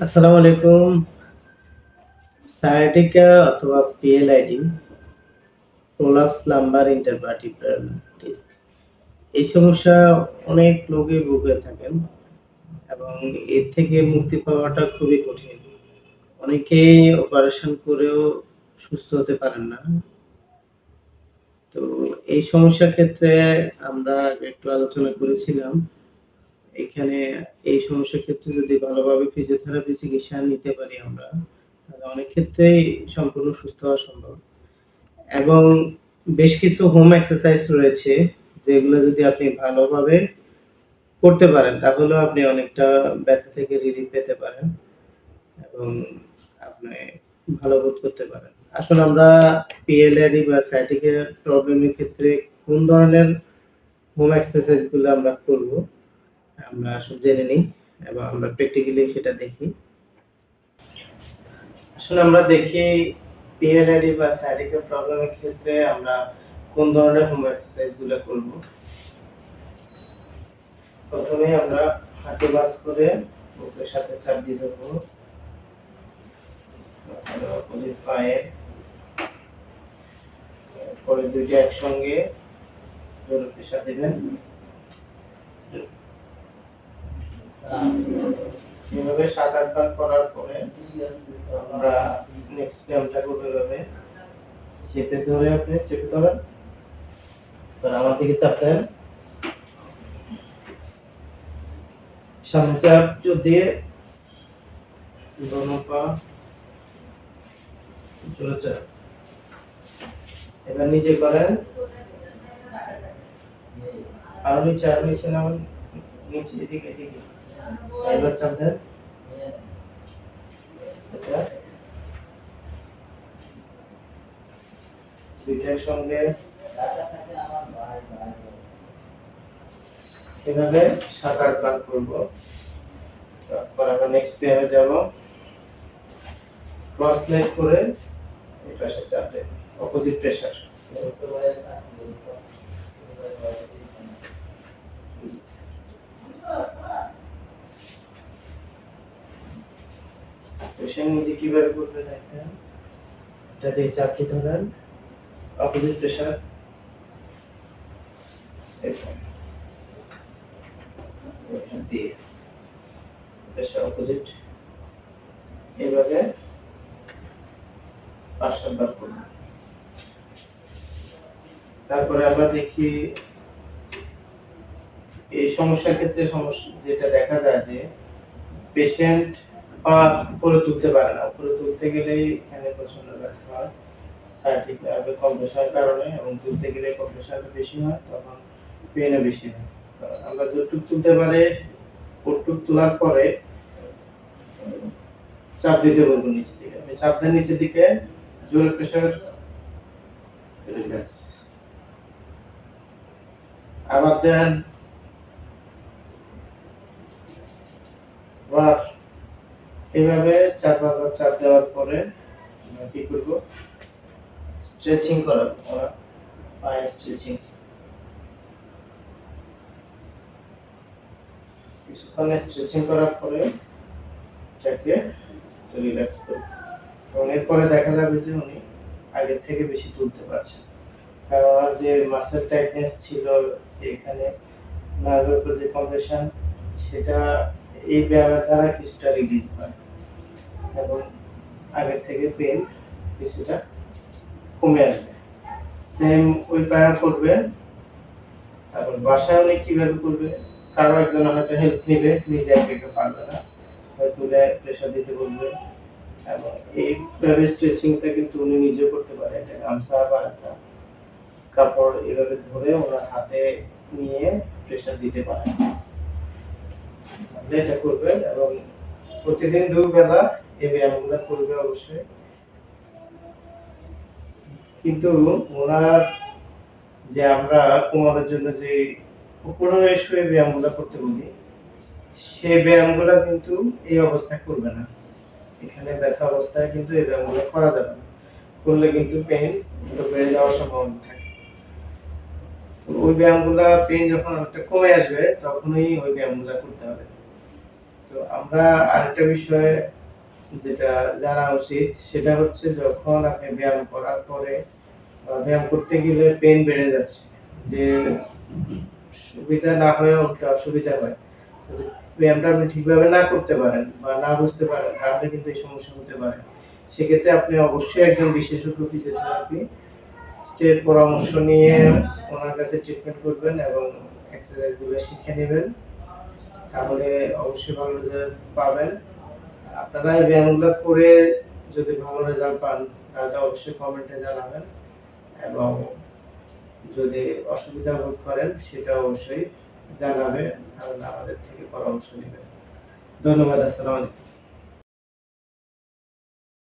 আসসালামু আলাইকুম। sciatica অথবা PLID prolapse lumber intervertebral disk এই সমস্যা অনেক লোকই ভুগে থাকেন এবং এর থেকে মুক্তি পাওয়াটা খুবই কঠিন। অনেকেই অপারেশন করেও সুস্থ হতে পারেন না। তো এই সমস্যার ক্ষেত্রে আমরা একটু আলোচনা করেছিলাম। এখানে এই সমস্যার ক্ষেত্রে যদি ভালোভাবে ফিজিওথেরাপি চিকিৎসা নিতে পারি আমরা, তাহলে অনেক ক্ষেত্রেই সম্পূর্ণ সুস্থ হওয়া সম্ভব। এবং বেশ কিছু হোম এক্সারসাইজ রয়েছে, যেগুলো যদি আপনি ভালোভাবে করতে পারেন, তাহলেও আপনি অনেকটা ব্যথা থেকে রিলিফ পেতে পারেন এবং আপনি ভালো বোধ করতে পারেন। আসলে আমরা PLID বা sciatica প্রবলেমের ক্ষেত্রে কোন ধরনের হোম এক্সারসাইজ গুলো আমরা করব, আমরা আসলে জেনে নিই এবং আমরা প্র্যাকটিক্যালি সেটা দেখি। আসলে আমরা দেখি PLID বা sciatica প্রবলেমের ক্ষেত্রে আমরা কোন ধরনের হোম এক্সারসাইজ গুলো করব। প্রথমে আমরা হাঁটু ভাঁজ করে বুকের সাথে চাপ দিয়ে দেবো, অপোজিট পায়ে, পরে দুইটা একসঙ্গে জোরে প্রেসার দিবেন। এভাবে 7-8 বার করার পরে আমরা নেক্সট ব্যায়ামটা করবো। এভাবে চেপে ধরে আপনি চেপে ধরেন, আমার দিকে চাপ দেন, সামনে চাপ দিয়ে दोनों পা জোরে চাপ। এবার নিচে করেন, আরো নিচে নামান, নিচে এদিকে এদিকে। এবার চাপ দেন, এটা দুইটার সঙ্গে এভাবে 7-8 বার করবো। তারপর আমরা নেক্সট ব্যায়ামে যাব। ক্রস লেগ করে এই পাশে চাপ দেন, অপোজিট প্রেসার। প্রেসার নিচে কিভাবে করতে দেখেন, এটা দিয়ে চাপ দিয়ে ধরেন, অপোজিট প্রেসার, দিয়ে প্রেসার অপোজিট। এইভাবে 5-7 বার করব। তারপরে আমরা দেখি এই সমস্যার ক্ষেত্রে যেটা দেখা যায় যে পেশেন্ট পা উপরে তুলতে পারে না। উপরে তুলতে গেলেই এখানে প্রচন্ড ব্যথা হয় সাইটিকা কম্প্রেশনের কারণে, এবং তুলতে গেলে কম্প্রেশনটা বেশি হয়, তখন পেইনও বেশি হয়। আমরা যতটুকু তুলতে পারে ওটুকু তোলার পরে চাপ দিতে বলবো নিচের দিকে। আপনি চাপ দেন নিচের দিকে, জোরে প্রেসার, রিল্যাক্স। আবার দেন, আবার এইভাবে 4-5 বার চাপ দেওয়ার পরে আমরা কি করব, স্ট্রেচিং করাবো। পায়ে স্ট্রেচিং কিছুক্ষণ স্ট্রেচিং করার পরে এটাকে রিল্যাক্স করব, এবং এরপরে দেখা যাবে যে উনি আগের থেকে বেশি তুলতে পারছেন। কারণ ওনার যে মাসেল টাইটনেস ছিল এখানে, নার্ভের উপর যে কম্প্রেশন, সেটা এই ব্যায়ামের দ্বারা কিছুটা রিলিজ হয় এবং আগের থেকে পেন কিছুটা কমে আসবে। সেম ওই পায়া করবে। তারপর বাসায় উনি কিভাবে করবে, কারো একজন হয়তো হেল্প নিবে, নিজে একা পারবে না, হয়তো তুলে প্রেসার দিতে বলবে। এবং এইভাবে স্ট্রেচিংটা কিন্তু উনি নিজেও করতে পারে। এটা গামছা বা একটা কাপড় এভাবে ধরে ওনার হাতে নিয়ে প্রেসার দিতে পারে। আপনি এটা করবেন এবং প্রতিদিন দুবেলা এই ব্যায়ামগুলো করবে অবশ্যই। কিন্তু ওনার যে আমরা কোমরের জন্য যে উপরে শুয়ে ব্যায়ামগুলো করতে বলি, সেই ব্যায়ামগুলো কিন্তু এই অবস্থায় করবে না। এখানে ব্যথা অবস্থায় কিন্তু এই ব্যায়ামগুলো করা যাবে না। করলে কিন্তু পেইন বেড়ে যাওয়ার সম্ভাবনা থাকে। ওই ব্যায়ামগুলা পেইন যখন অনেকটা কমে আসবে, তখনই ওই ব্যায়ামগুলা করতে হবে। তো আমরা আরেকটা বিষয়ে যেটা জানা উচিত সেটা হচ্ছে যখন আপনি ব্যায়াম করার পরে বা ব্যায়াম করতে গেলে পেইন বেড়ে যাচ্ছে, যে সুবিধা না হয়ে উল্টো অসুবিধা হয়। যদি ব্যায়ামটা আপনি ঠিকভাবে না করতে পারেন বা না বুঝতে পারেন তাহলে কিন্তু এই সমস্যা হতে পারে। সেক্ষেত্রে আপনি অবশ্যই একজন বিশেষজ্ঞ ফিজিওথেরাপিস্ট এর পরামর্শ নিয়ে ওনার কাছে ট্রিটমেন্ট করবেন এবং এক্সারসাইজ গুলো শিখে নেবেন। তাহলে অবশ্যই ভালো রেজাল্ট পাবেন। আপনারা এই ব্যায়ামগুলো করে যদি ভালো রেজাল্ট পান তাহলে অবশ্যই কমেন্টে জানাবেন এবং যদি অসুবিধা বোধ করেন সেটা অবশ্যই জানাবেন, তাহলে আমাদের থেকে পরামর্শ নেবেন। ধন্যবাদ। আসসালামু আলাইকুম।